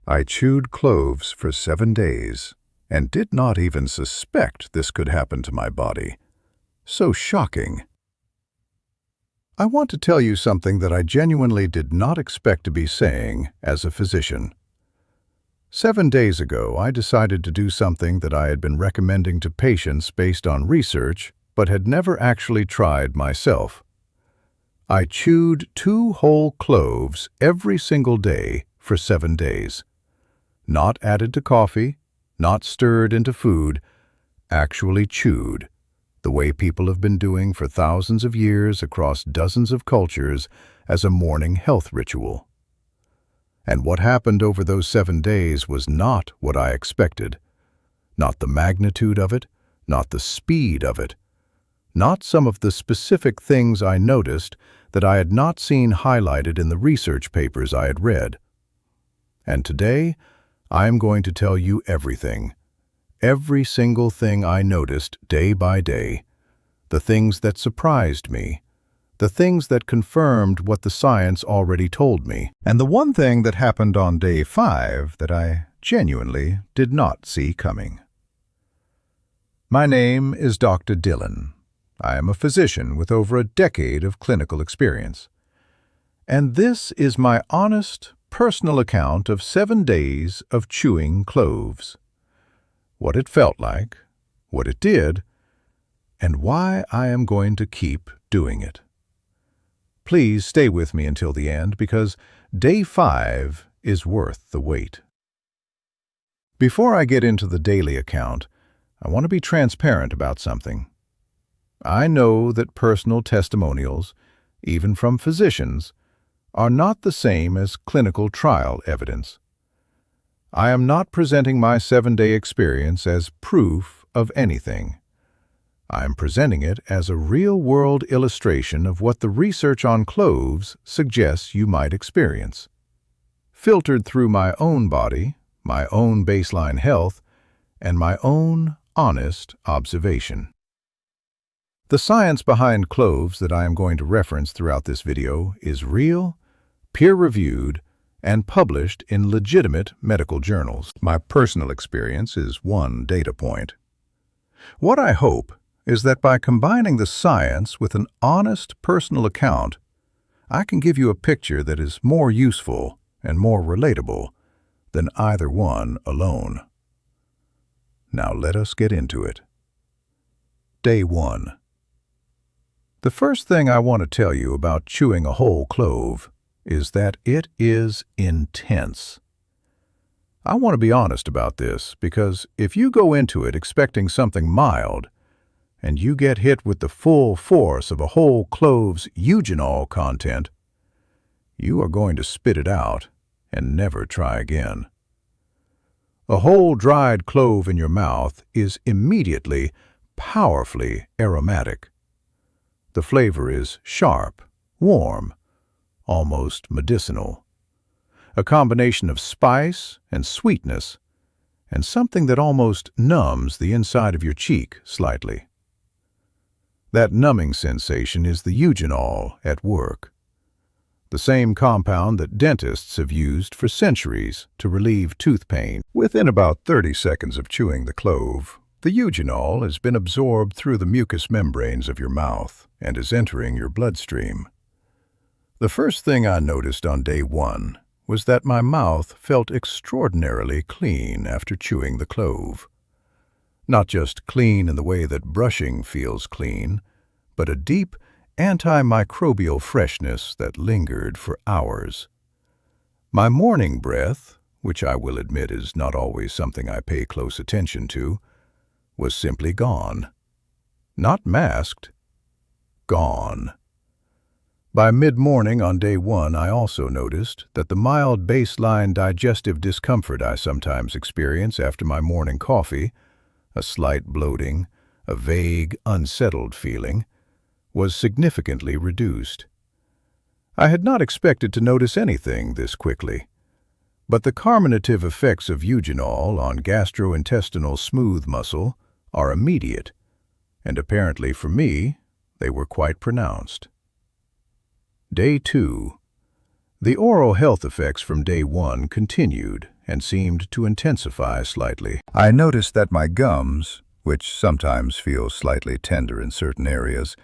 I chewed cloves for 7 days and did not even suspect this could happen to my body. So shocking. I want to tell you something that I genuinely did not expect to be saying as a physician. 7 days ago, I decided to do something that I had been recommending to patients based on research, but had never actually tried myself. I chewed 2 whole cloves every single day for 7 days. Not added to coffee, not stirred into food, actually chewed, the way people have been doing for thousands of years across dozens of cultures as a morning health ritual. And what happened over those 7 days was not what I expected. Not the magnitude of it, not the speed of it, not some of the specific things I noticed that I had not seen highlighted in the research papers I had read. And today, I am going to tell you everything. Every single thing I noticed day by day. The things that surprised me. The things that confirmed what the science already told me. And the one thing that happened on day 5 that I genuinely did not see coming. My name is Dr. Dillon. I am a physician with over a decade of clinical experience. And this is my honest, personal account of 7 days of chewing cloves. What it felt like, what it did, and why I am going to keep doing it. Please stay with me until the end because day 5 is worth the wait. Before I get into the daily account, I want to be transparent about something. I know that personal testimonials, even from physicians, are not the same as clinical trial evidence. I am not presenting my 7-day experience as proof of anything. I am presenting it as a real-world illustration of what the research on cloves suggests you might experience. Filtered through my own body, my own baseline health, and my own honest observation. The science behind cloves that I am going to reference throughout this video is real, peer-reviewed, and published in legitimate medical journals. My personal experience is one data point. What I hope is that by combining the science with an honest personal account, I can give you a picture that is more useful and more relatable than either one alone. Now let us get into it. Day 1. The first thing I want to tell you about chewing a whole clove is that it is intense. I want to be honest about this because if you go into it expecting something mild and you get hit with the full force of a whole clove's eugenol content, you are going to spit it out and never try again. A whole dried clove in your mouth is immediately, powerfully aromatic. The flavor is sharp, warm, almost medicinal. A combination of spice and sweetness, and something that almost numbs the inside of your cheek slightly. That numbing sensation is the eugenol at work. The same compound that dentists have used for centuries to relieve tooth pain. Within about 30 seconds of chewing the clove, the eugenol has been absorbed through the mucous membranes of your mouth and is entering your bloodstream. The first thing I noticed on day 1 was that my mouth felt extraordinarily clean after chewing the clove. Not just clean in the way that brushing feels clean, but a deep, antimicrobial freshness that lingered for hours. My morning breath, which I will admit is not always something I pay close attention to, was simply gone. Not masked, gone. By mid-morning on day 1, I also noticed that the mild baseline digestive discomfort I sometimes experience after my morning coffee, a slight bloating, a vague, unsettled feeling, was significantly reduced. I had not expected to notice anything this quickly, but the carminative effects of eugenol on gastrointestinal smooth muscle are immediate, and apparently for me, they were quite pronounced. Day 2. The oral health effects from day 1 continued and seemed to intensify slightly. I noticed that my gums, which sometimes feel slightly tender in certain areas,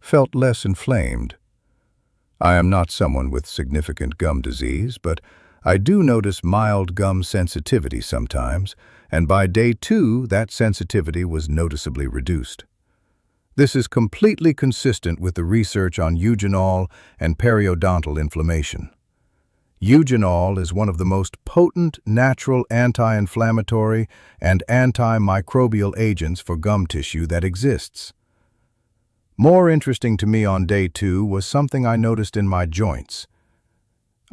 felt less inflamed. I am not someone with significant gum disease, but I do notice mild gum sensitivity sometimes, and by day 2, that sensitivity was noticeably reduced. This is completely consistent with the research on eugenol and periodontal inflammation. Eugenol is one of the most potent natural anti-inflammatory and antimicrobial agents for gum tissue that exists. More interesting to me on day 2 was something I noticed in my joints.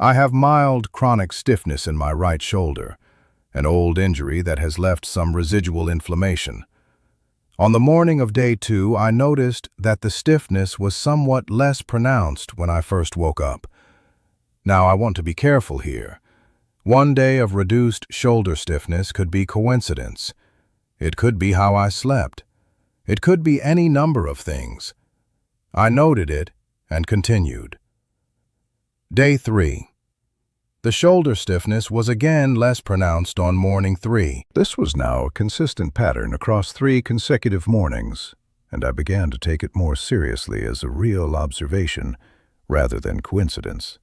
I have mild chronic stiffness in my right shoulder, an old injury that has left some residual inflammation. On the morning of day 2, I noticed that the stiffness was somewhat less pronounced when I first woke up. Now, I want to be careful here. One day of reduced shoulder stiffness could be coincidence. It could be how I slept. It could be any number of things. I noted it and continued. Day 3. The shoulder stiffness was again less pronounced on morning 3. This was now a consistent pattern across 3 consecutive mornings, and I began to take it more seriously as a real observation rather than coincidence.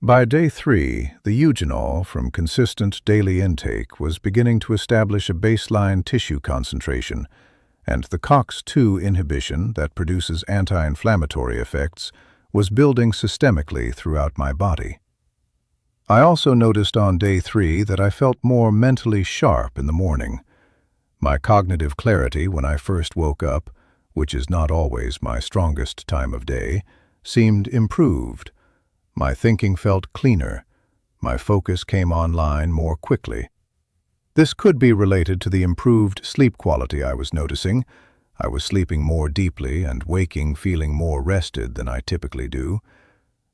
By day 3, the eugenol from consistent daily intake was beginning to establish a baseline tissue concentration, and the COX-2 inhibition that produces anti-inflammatory effects was building systemically throughout my body. I also noticed on day 3 that I felt more mentally sharp in the morning. My cognitive clarity when I first woke up, which is not always my strongest time of day, seemed improved. My thinking felt cleaner. My focus came online more quickly. This could be related to the improved sleep quality I was noticing. I was sleeping more deeply and waking feeling more rested than I typically do.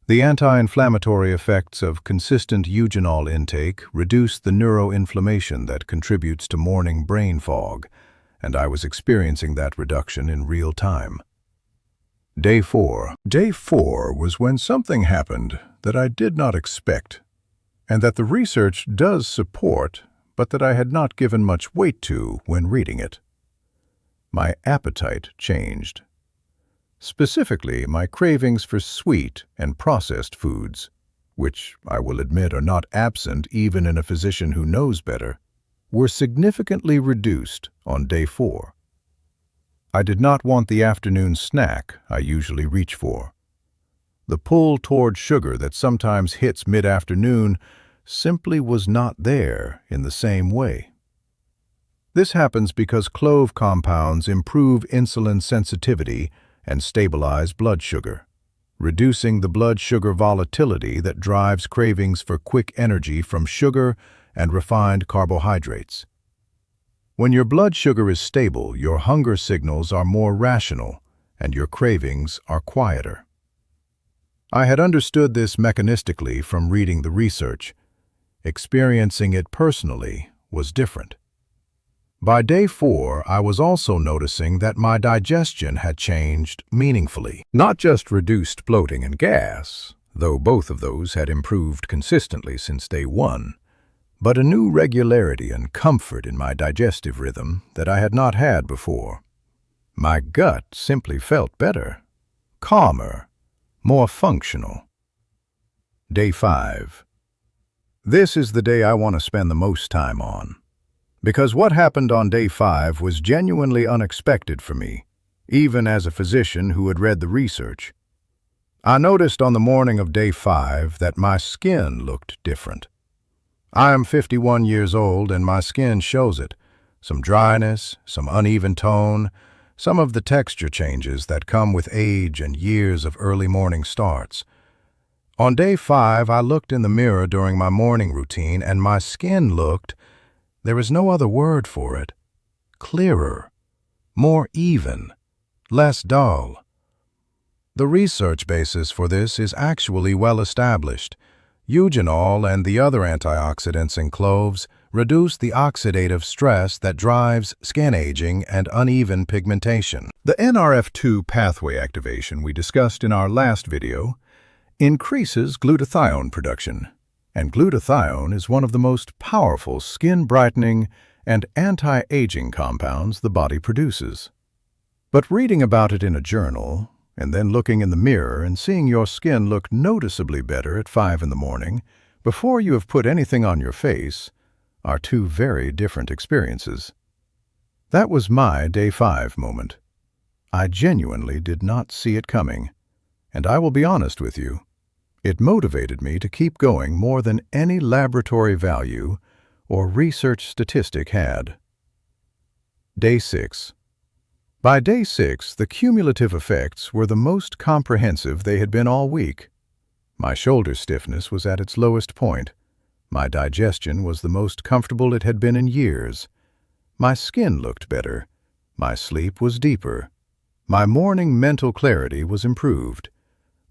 The anti-inflammatory effects of consistent eugenol intake reduce the neuroinflammation that contributes to morning brain fog, and I was experiencing that reduction in real time. Day 4. Day 4 was when something happened that I did not expect, and that the research does support, but that I had not given much weight to when reading it. My appetite changed. Specifically, my cravings for sweet and processed foods, which I will admit are not absent even in a physician who knows better, were significantly reduced on day 4. I did not want the afternoon snack I usually reach for. The pull toward sugar that sometimes hits mid-afternoon simply was not there in the same way. This happens because clove compounds improve insulin sensitivity and stabilize blood sugar, reducing the blood sugar volatility that drives cravings for quick energy from sugar and refined carbohydrates. When your blood sugar is stable, your hunger signals are more rational and your cravings are quieter. I had understood this mechanistically from reading the research. Experiencing it personally was different. By day 4, I was also noticing that my digestion had changed meaningfully. Not just reduced bloating and gas, though both of those had improved consistently since day 1, but a new regularity and comfort in my digestive rhythm that I had not had before. My gut simply felt better, calmer, more functional. Day 5. This is the day I want to spend the most time on, because what happened on day 5 was genuinely unexpected for me, even as a physician who had read the research. I noticed on the morning of day 5 that my skin looked different. I am 51 years old and my skin shows it. Some dryness, some uneven tone, some of the texture changes that come with age and years of early morning starts. On day 5, I looked in the mirror during my morning routine and my skin looked, there is no other word for it, clearer, more even, less dull. The research basis for this is actually well established. Eugenol and the other antioxidants in cloves reduce the oxidative stress that drives skin aging and uneven pigmentation. The NRF2 pathway activation we discussed in our last video increases glutathione production, And glutathione is one of the most powerful skin-brightening and anti-aging compounds the body produces. But reading about it in a journal, and then looking in the mirror and seeing your skin look noticeably better at 5 in the morning, before you have put anything on your face, are two very different experiences. That was my day 5 moment. I genuinely did not see it coming, and I will be honest with you, it motivated me to keep going more than any laboratory value or research statistic had. Day 6. By day 6, the cumulative effects were the most comprehensive they had been all week. My shoulder stiffness was at its lowest point. My digestion was the most comfortable it had been in years. My skin looked better. My sleep was deeper. My morning mental clarity was improved.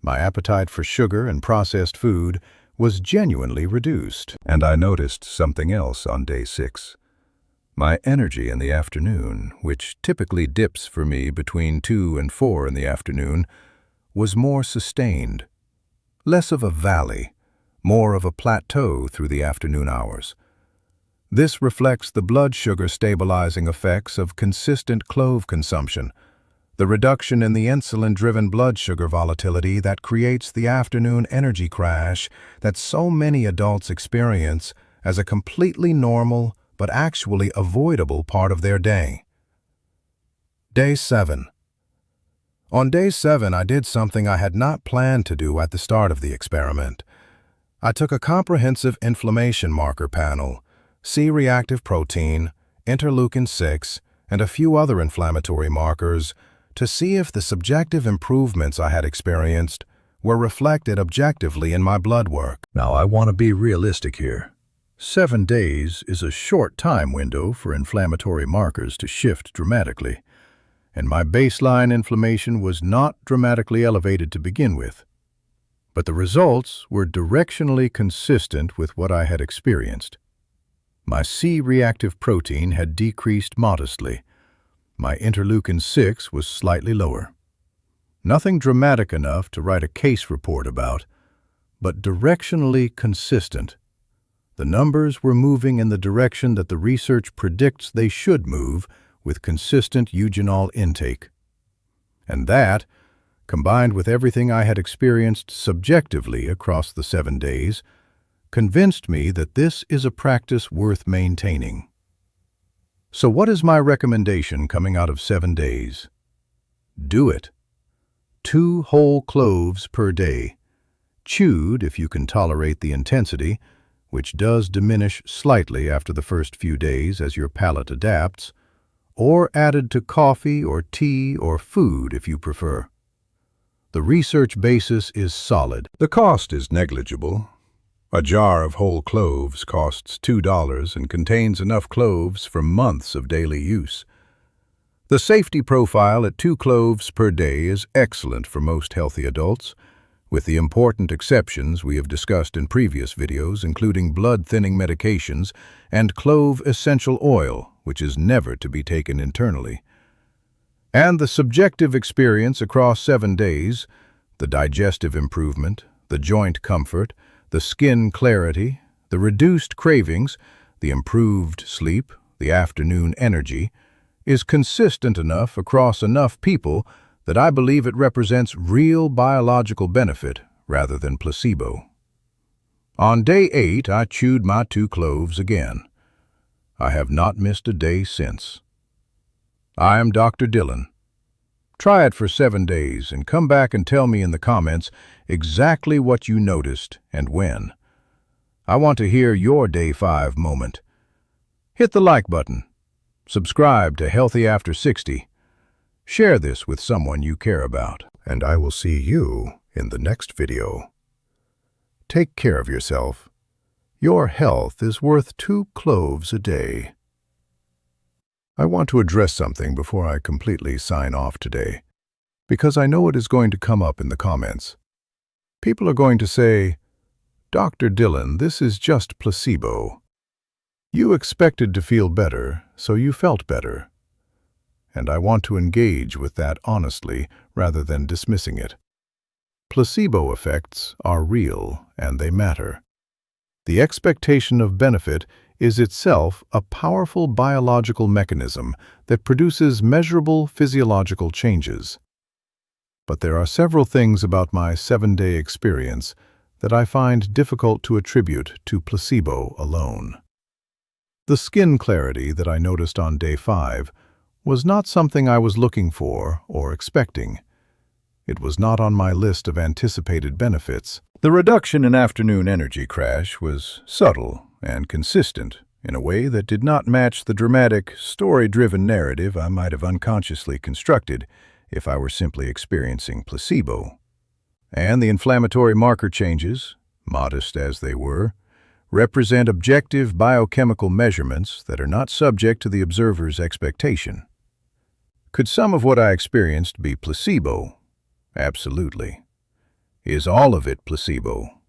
My appetite for sugar and processed food was genuinely reduced. And I noticed something else on day 6. My energy in the afternoon, which typically dips for me between 2 and 4 in the afternoon, was more sustained. Less of a valley, more of a plateau through the afternoon hours. This reflects the blood sugar stabilizing effects of consistent clove consumption, the reduction in the insulin-driven blood sugar volatility that creates the afternoon energy crash that so many adults experience as a completely normal but actually avoidable part of their day. Day 7. On day 7, I did something I had not planned to do at the start of the experiment. I took a comprehensive inflammation marker panel, C-reactive protein, interleukin-6, and a few other inflammatory markers to see if the subjective improvements I had experienced were reflected objectively in my blood work. Now, I want to be realistic here. 7 days is a short time window for inflammatory markers to shift dramatically, and my baseline inflammation was not dramatically elevated to begin with. But the results were directionally consistent with what I had experienced. My C-reactive protein had decreased modestly. My interleukin-6 was slightly lower. Nothing dramatic enough to write a case report about, but directionally consistent. The numbers were moving in the direction that the research predicts they should move with consistent eugenol intake. And that, combined with everything I had experienced subjectively across the 7 days, convinced me that this is a practice worth maintaining. So what is my recommendation coming out of 7 days? Do it. 2 whole cloves per day, chewed if you can tolerate the intensity, which does diminish slightly after the first few days as your palate adapts, or added to coffee or tea or food if you prefer. The research basis is solid. The cost is negligible. A jar of whole cloves costs $2 and contains enough cloves for months of daily use. The safety profile at 2 cloves per day is excellent for most healthy adults, with the important exceptions we have discussed in previous videos, including blood-thinning medications and clove essential oil, which is never to be taken internally. And the subjective experience across 7 days, the digestive improvement, the joint comfort, the skin clarity, the reduced cravings, the improved sleep, the afternoon energy, is consistent enough across enough people that I believe it represents real biological benefit rather than placebo. On day 8, I chewed my 2 cloves again. I have not missed a day since. I am Dr. Dillon. Try it for 7 days and come back and tell me in the comments exactly what you noticed and when. I want to hear your day 5 moment. Hit the like button. Subscribe to Healthy After 60. Share this with someone you care about. And I will see you in the next video. Take care of yourself. Your health is worth 2 cloves a day. I want to address something before I completely sign off today, because I know it is going to come up in the comments. People are going to say, "Dr. Dillon, this is just placebo. You expected to feel better, so you felt better." And I want to engage with that honestly rather than dismissing it. Placebo effects are real and they matter. The expectation of benefit is itself a powerful biological mechanism that produces measurable physiological changes. But there are several things about my 7-day experience that I find difficult to attribute to placebo alone. The skin clarity that I noticed on day 5 was not something I was looking for or expecting. It was not on my list of anticipated benefits. The reduction in afternoon energy crash was subtle and consistent in a way that did not match the dramatic, story-driven narrative I might have unconsciously constructed if I were simply experiencing placebo. And the inflammatory marker changes, modest as they were, represent objective biochemical measurements that are not subject to the observer's expectation. Could some of what I experienced be placebo? Absolutely. Is all of it placebo?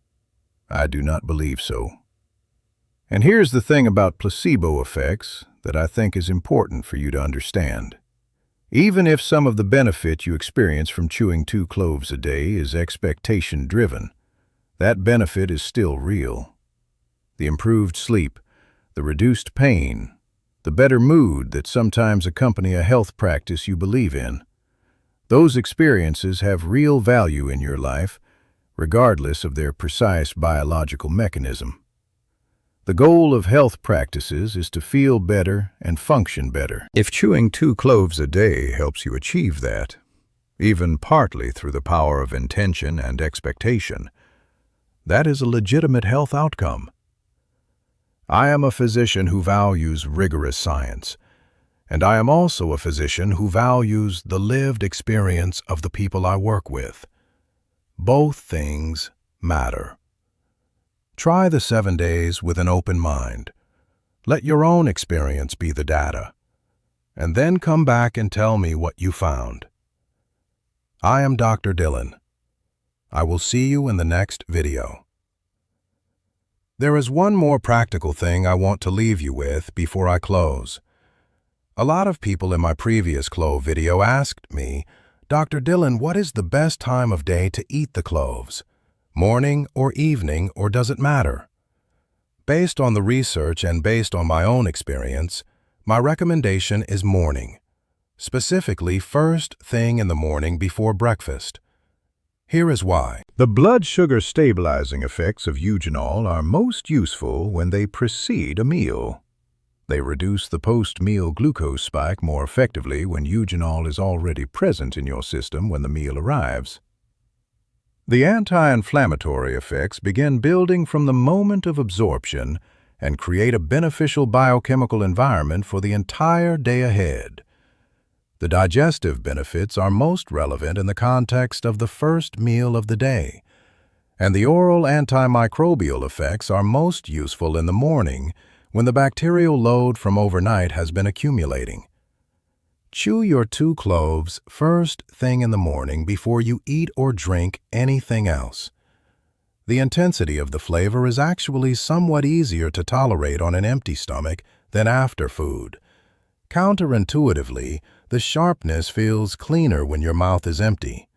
I do not believe so. And here's the thing about placebo effects that I think is important for you to understand. Even if some of the benefit you experience from chewing 2 cloves a day is expectation-driven, that benefit is still real. The improved sleep, the reduced pain, the better mood that sometimes accompany a health practice you believe in, those experiences have real value in your life, regardless of their precise biological mechanism. The goal of health practices is to feel better and function better. If chewing 2 cloves a day helps you achieve that, even partly through the power of intention and expectation, that is a legitimate health outcome. I am a physician who values rigorous science, and I am also a physician who values the lived experience of the people I work with. Both things matter. Try the 7 days with an open mind. Let your own experience be the data, and then come back and tell me what you found. I am Dr. Dillon. I will see you in the next video. There is one more practical thing I want to leave you with before I close. A lot of people in my previous clove video asked me, Dr. Dillon, what is the best time of day to eat the cloves? Morning or evening, or does it matter? Based on the research and based on my own experience, my recommendation is morning, specifically first thing in the morning before breakfast. Here is why. The blood sugar stabilizing effects of eugenol are most useful when they precede a meal. They reduce the post-meal glucose spike more effectively when eugenol is already present in your system when the meal arrives. The anti-inflammatory effects begin building from the moment of absorption and create a beneficial biochemical environment for the entire day ahead. The digestive benefits are most relevant in the context of the first meal of the day, and the oral antimicrobial effects are most useful in the morning when the bacterial load from overnight has been accumulating. Chew your 2 cloves first thing in the morning before you eat or drink anything else. The intensity of the flavor is actually somewhat easier to tolerate on an empty stomach than after food. Counterintuitively, the sharpness feels cleaner when your mouth is empty.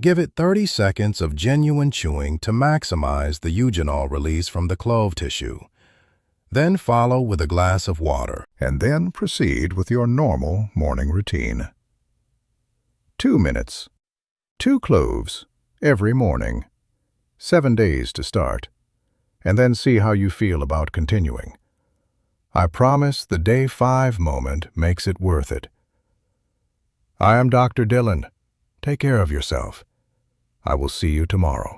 Give it 30 seconds of genuine chewing to maximize the eugenol release from the clove tissue. Then follow with a glass of water, and then proceed with your normal morning routine. 2 minutes. 2 cloves every morning. 7 days to start, and then see how you feel about continuing. I promise the day 5 moment makes it worth it. I am Dr. Dillon. Take care of yourself. I will see you tomorrow.